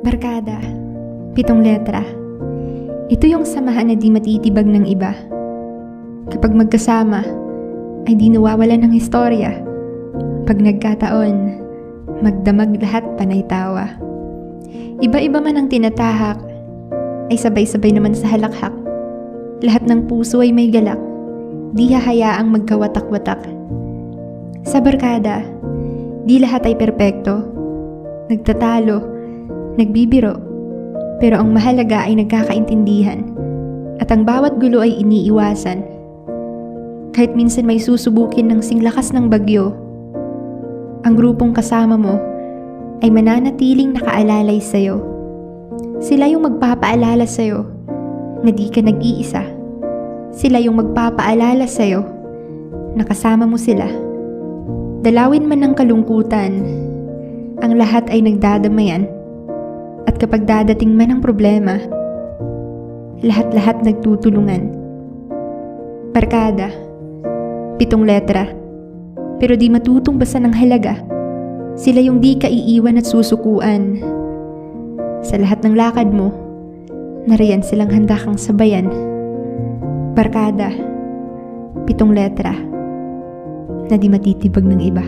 Barkada, 7 letra. Ito yung samahan na di matitibag ng iba. Kapag magkasama, ay di nawawala ng historya. Pag nagkataon, magdamag lahat panay tawa. Iba-iba man ang tinatahak, ay sabay-sabay naman sa halakhak. Lahat ng puso ay may galak, di hahayaang magkawatak-watak. Sa barkada, di lahat ay perpekto. Nagtatalo, nagbibiro, pero ang mahalaga ay nagkakaintindihan at ang bawat gulo ay iniiwasan. Kahit minsan may susubukin ng singlakas ng bagyo, ang grupong kasama mo ay mananatiling nakaalalay sa'yo. Sila yung magpapaalala sa'yo na di ka nag-iisa. Sila yung magpapaalala sa'yo na kasama mo sila. Dalawin man ng kalungkutan, ang lahat ay nagdadamayan. At kapag dadating man ang problema, lahat-lahat nagtutulungan. Barkada, 7 letra, pero di matutungbasan ng halaga. Sila yung di ka iiwan at susukuan. Sa lahat ng lakad mo, nariyan silang handa kang sabayan. Barkada, 7 letra, na di matitibag ng iba.